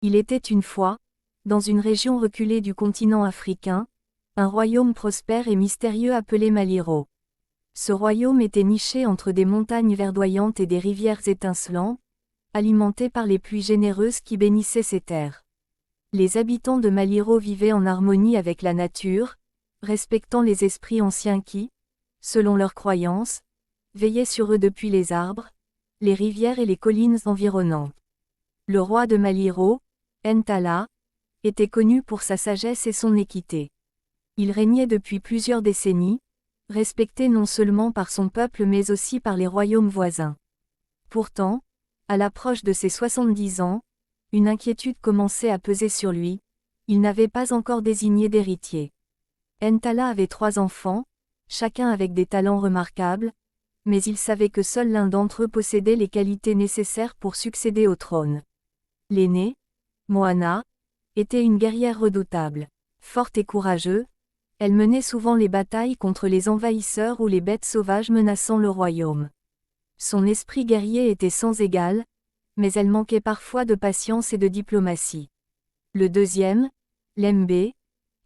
Il était une fois, dans une région reculée du continent africain, un royaume prospère et mystérieux appelé Maliro. Ce royaume était niché entre des montagnes verdoyantes et des rivières étincelantes, alimentées par les pluies généreuses qui bénissaient ces terres. Les habitants de Maliro vivaient en harmonie avec la nature, respectant les esprits anciens qui, selon leurs croyances, veillaient sur eux depuis les arbres, les rivières et les collines environnantes. Le roi de Maliro, Ntala, était connu pour sa sagesse et son équité. Il régnait depuis plusieurs décennies, respecté non seulement par son peuple mais aussi par les royaumes voisins. Pourtant, à l'approche de ses 70 ans, une inquiétude commençait à peser sur lui, il n'avait pas encore désigné d'héritier. Ntala avait 3 enfants, chacun avec des talents remarquables, mais il savait que seul l'un d'entre eux possédait les qualités nécessaires pour succéder au trône. L'aînée, Moana, était une guerrière redoutable. Forte et courageuse, elle menait souvent les batailles contre les envahisseurs ou les bêtes sauvages menaçant le royaume. Son esprit guerrier était sans égal, mais elle manquait parfois de patience et de diplomatie. Le deuxième, Lembe,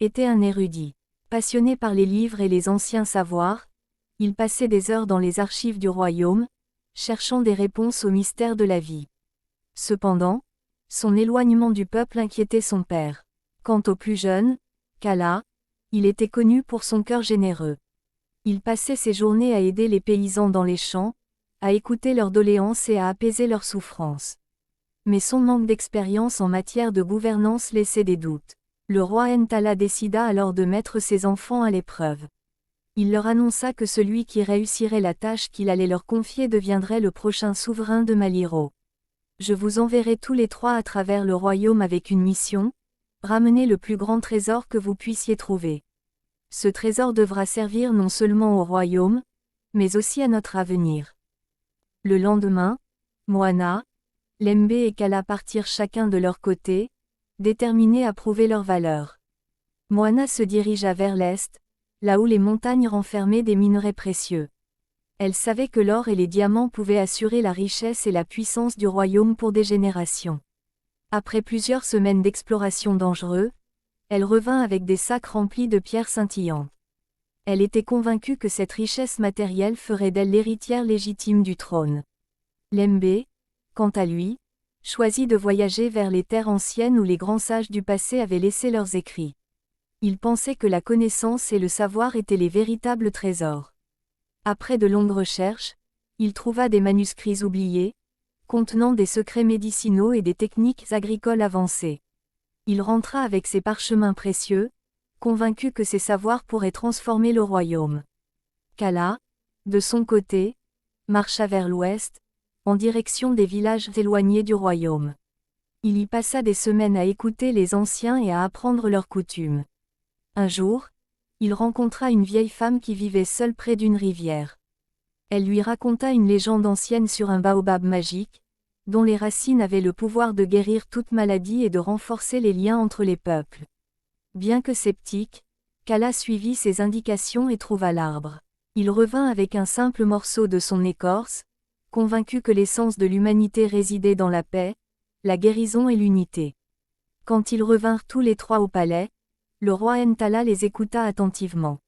était un érudit. Passionné par les livres et les anciens savoirs, il passait des heures dans les archives du royaume, cherchant des réponses aux mystères de la vie. Cependant, son éloignement du peuple inquiétait son père. Quant au plus jeune, Kala, il était connu pour son cœur généreux. Il passait ses journées à aider les paysans dans les champs, à écouter leurs doléances et à apaiser leurs souffrances. Mais son manque d'expérience en matière de gouvernance laissait des doutes. Le roi Ntala décida alors de mettre ses enfants à l'épreuve. Il leur annonça que celui qui réussirait la tâche qu'il allait leur confier deviendrait le prochain souverain de Maliro. Je vous enverrai tous les 3 à travers le royaume avec une mission, ramener le plus grand trésor que vous puissiez trouver. Ce trésor devra servir non seulement au royaume, mais aussi à notre avenir. Le lendemain, Moana, Lembe et Kala partirent chacun de leur côté, déterminés à prouver leur valeur. Moana se dirigea vers l'est, là où les montagnes renfermaient des minerais précieux. Elle savait que l'or et les diamants pouvaient assurer la richesse et la puissance du royaume pour des générations. Après plusieurs semaines d'exploration dangereuse, elle revint avec des sacs remplis de pierres scintillantes. Elle était convaincue que cette richesse matérielle ferait d'elle l'héritière légitime du trône. Lembe, quant à lui, choisit de voyager vers les terres anciennes où les grands sages du passé avaient laissé leurs écrits. Il pensait que la connaissance et le savoir étaient les véritables trésors. Après de longues recherches, il trouva des manuscrits oubliés, contenant des secrets médicinaux et des techniques agricoles avancées. Il rentra avec ces parchemins précieux, convaincu que ces savoirs pourraient transformer le royaume. Kala, de son côté, marcha vers l'ouest, en direction des villages éloignés du royaume. Il y passa des semaines à écouter les anciens et à apprendre leurs coutumes. Un jour, il rencontra une vieille femme qui vivait seule près d'une rivière. Elle lui raconta une légende ancienne sur un baobab magique, dont les racines avaient le pouvoir de guérir toute maladie et de renforcer les liens entre les peuples. Bien que sceptique, Kala suivit ses indications et trouva l'arbre. Il revint avec un simple morceau de son écorce, convaincu que l'essence de l'humanité résidait dans la paix, la guérison et l'unité. Quand ils revinrent tous les 3 au palais, le roi Ntala les écouta attentivement.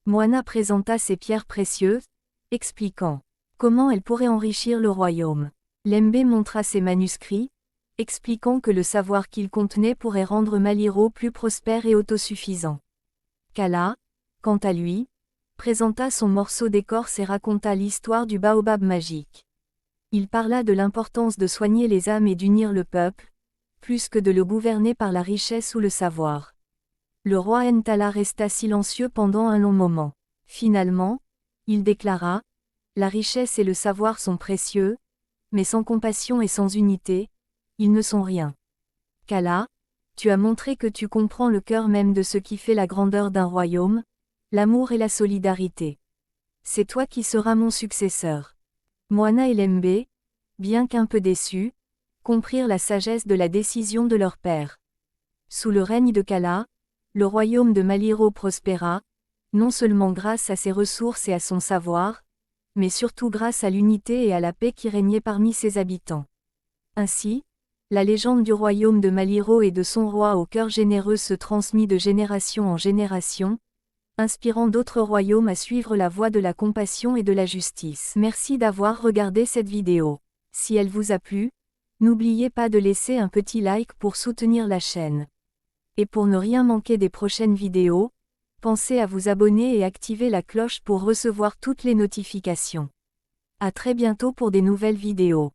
Moana présenta ses pierres précieuses, expliquant comment elles pourraient enrichir le royaume. Lembe montra ses manuscrits, expliquant que le savoir qu'ils contenaient pourrait rendre Maliro plus prospère et autosuffisant. Kala, quant à lui, présenta son morceau d'écorce et raconta l'histoire du baobab magique. Il parla de l'importance de soigner les âmes et d'unir le peuple, plus que de le gouverner par la richesse ou le savoir. Le roi Ntala resta silencieux pendant un long moment. Finalement, il déclara « La richesse et le savoir sont précieux, mais sans compassion et sans unité, ils ne sont rien. Kala, tu as montré que tu comprends le cœur même de ce qui fait la grandeur d'un royaume, l'amour et la solidarité. C'est toi qui seras mon successeur. » Moana et Lembe, bien qu'un peu déçus, comprirent la sagesse de la décision de leur père. Sous le règne de Kala, le royaume de Maliro prospéra, non seulement grâce à ses ressources et à son savoir, mais surtout grâce à l'unité et à la paix qui régnaient parmi ses habitants. Ainsi, La légende du royaume de Maliro et de son roi au cœur généreux se transmit de génération en génération, inspirant d'autres royaumes à suivre la voie de la compassion et de la justice. Merci d'avoir regardé cette vidéo. Si elle vous a plu, n'oubliez pas de laisser un petit like pour soutenir la chaîne. Et pour ne rien manquer des prochaines vidéos, pensez à vous abonner et activer la cloche pour recevoir toutes les notifications. À très bientôt pour des nouvelles vidéos.